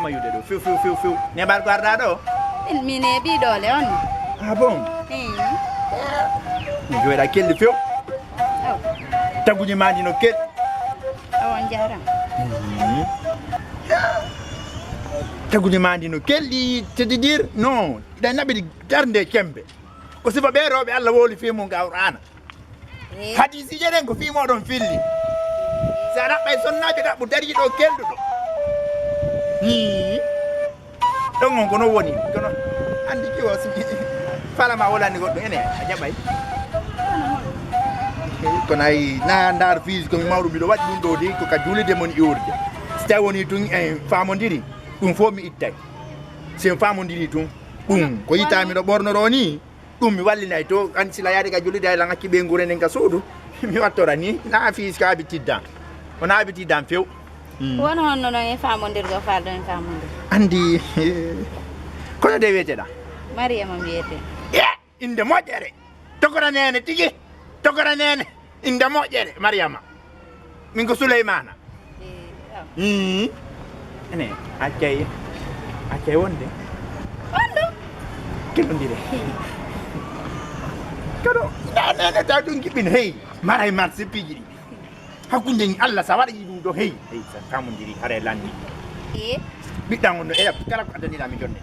ma yude do fiu ne bar guarda do mi ne bi dole on ah bon ni joida kelli fiu taguji mandi no kel on jaram taguji mandi no kelli c'est-à-dire non da nabi darde kembe ko sifa be robe Allah woli fi mun gawrana hadisi jenen ko fi modon filli sa rabbe sonnabe dabbu dari do keldo do don ko no woni kono andi ki wasi fala ma wala ni goddo ene a jabay ko nay na ndar fiis ko mi mawru mi do waddi dum do de ko ka julide mon iurde sta woni tun en famondiri dum fo mi ittay sen famondiri tun dum ko yitami do bornoro ni dum mi wallinay to an sila yaade ka julide ay la ngakki be ngure nen ka suudu mi wattora ni na fiis ka abitiddan on abitiddan few won honno no e famondirgo faldo en famondir andi kono de weteda Mariama wiyete inde moƴƴere togora nene tigi togora nene inde moƴƴere Mariama min ko Souleymana ene accay wonde kelodire kono nene taw ɗum kiɓɓin hey maray marché piji ɗi hakkunde Allah sa waɗa ɗum ɗo hey sa famodiri hare landi ɓiɗɗan on no eya kala ko addaniɗami jonde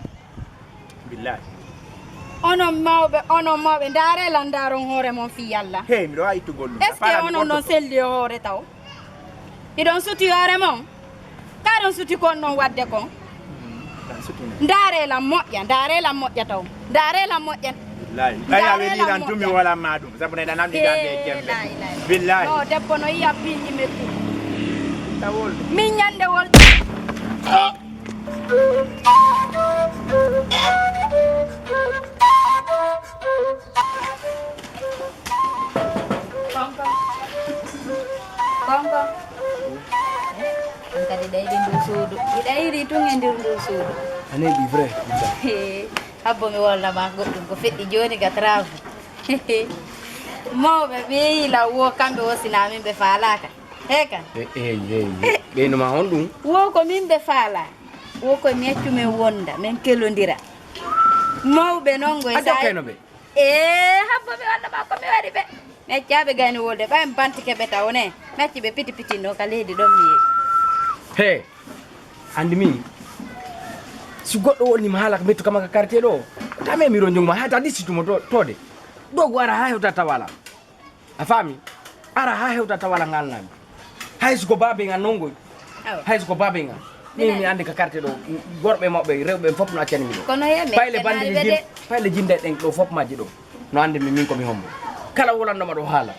billahi onon mawɓe ndaare landaron hoore mon fi yalla hey mi ɗo wawi ittugol ɗum est ce que onon ɗon selli hoore taw iɗon suti hoore mon ka ɗon suti kon noon wadde kon ndaarelam moƴƴa taw ndaarelam moƴƴa aya weliran tumi wala ma ɗum sabu neɗa namdi gande e kembe billahi o debbo no yiya piiji mettu tawol min ñande wol konko on kadi ɗayɗi ndu suudu ɗi ɗayri tun e ndir ndu suudu ane ɗi vrai habbo mi wolnama goɗɗum ko feɗɗi joni ga trave mawɓe ɓeeyila wo kamɓe wosinamin ɓe faalaka heka ɓeynoma on ɗum wo ko min ɓe faala wo ko mi accu min wonda min kelodira mawɓe noon goy adokkaynoɓe habbo mi wonnama komi waɗi ɓe mi accaɓe gayni wolde ɓay mi bantike ɓe tawne mi acci ɓe piti pitinno ka leydi ɗon mi he andi min si goɗɗo wonnima haala ko mettu kamaka quartier ɗo tame miro jongma hayta ɗissitumo tode ɗogo ara ha hewta tawala a faami ara ha hewta tawala ngalnami hayso ko babe ngal nongoy hayso ko babe ngal min mi andi ko quartier ɗo gorɓe mawɓe rewɓe fof no accani mi ɗo kono yemi payle jinde ɗen ɗo fof majji ɗo no andi min komi hombo kala wolandoma ɗo haala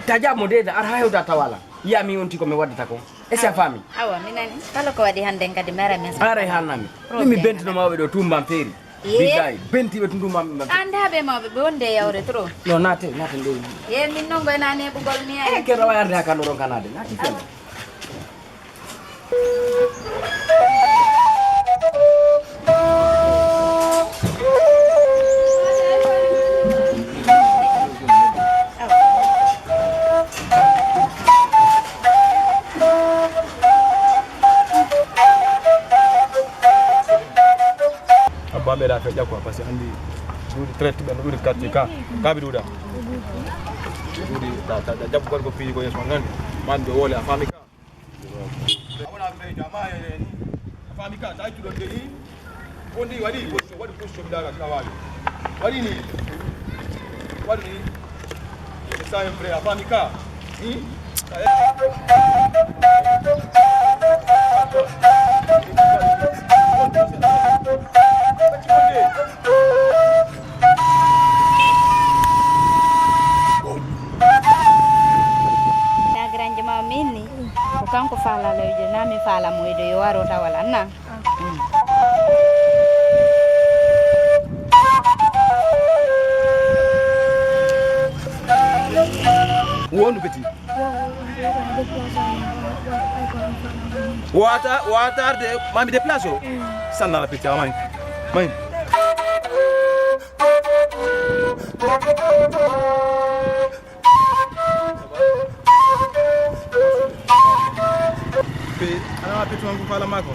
ta jaabmo deda ara ha hewta tawala yiyami on ti komi waddata ko est ce que a faami awa minani kala ko waɗi hande kadi mara men aray haalnami min mi bentino mawɓe ɗo tumbam feeri billahi bentiɓe to ndumam andaɓe mawɓe ɓe wonde yawre trop non naate nde ye min noon goyna neɓugol mi e ke rawa arde ha kanɗo ɗon kanade naati fende bambe da fe jakwa parce que andi dudi traite ben dudi quartier ka kabi duda dudi da jabu gorgo fi ko yeso ngandi man be wole afami ka wala be jama ni afami ka ta tudon de ni wondi wadi position dara kawali wadi ni ça un frère afami ka ni grande ma minni ko kanko faala lewje na mi faala moyde yo waro tawal anna wonu beti wata de mami déplace o sanna la petit amay may ana petit wangu fala mako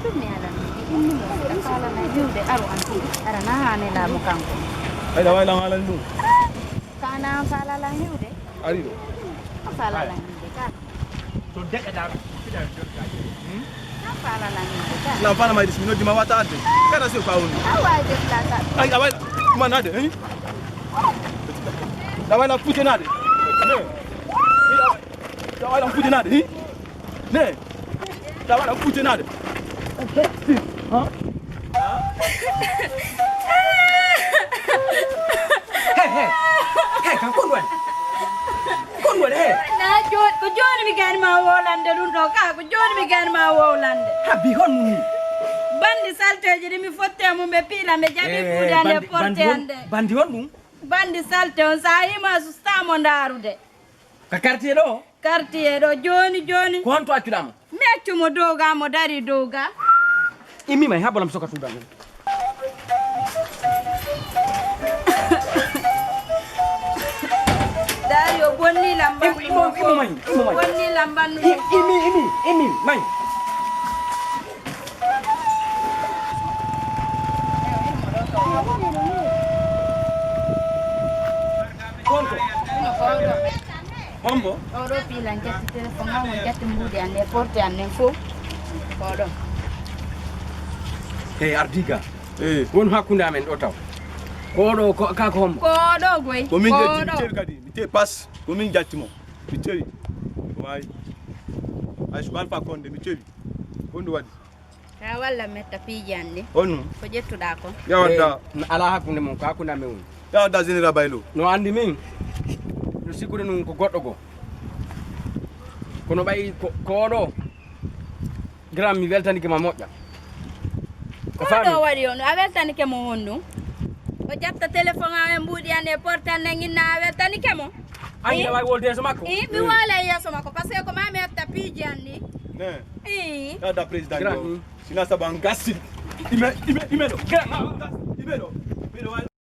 Dumi ala inni mo kala na yude aru anti ara na hane la mo kanko Ay da wala ngalan dun. kana sala la yude Ari do. sala la yude ka to deka da sala la yude ka Na fana mai dismino jima wata ade. Kana sai kwa wuni. awa je plata Ai da wala kuma nade eh. Da wala fute nade. Ne. Da wala fute nade. Ne. Da wala fute nade. Ha? Hey kan kon wadi hey na jod ko joni mi gan ma wolande dun do ka ko joni mi gan ma wolande habi hon ni bandi salteje de mi fotte mo be pila me jabi budane porte ande bandi hon dum bandi salte on sa hima su stamo ndarude ka quartier do joni ko honto accudama meccu mo doga mo dari doga imi may habalam soka tudan Dario bonni lamba imo may bonni lamba imi may konto Hombo. oro pila ngati telephone mo ngati mbudi ande porte ande fo kodo hey ardiga Eh. won hakkunde amen ɗo taw koɗo kako hombo kodo goy Ko min jetti mi tewi kadi mi tewi pas ko min jatti mo mi tewi way ay so alfa konde mi tewi hondu wadi ka walla metta pijande onu ko jettuda ko yawadda ala hakkunde mon ko hakkunde amen woni yawadda général baylo no andi min no sikkude nun ko goɗɗo go kono ɓayi koɗo gram mi weltanike ma moƴƴa kodo wari on a weltanike mo honnu o jatta téléphone amen mbudi ande porte ande ginna a weltanike mo ay da wawi wolde so makko mi wala yeso makko par ce que ko ma metta pijandi ne yawadda président Grand. sina saban gassi ime do ime do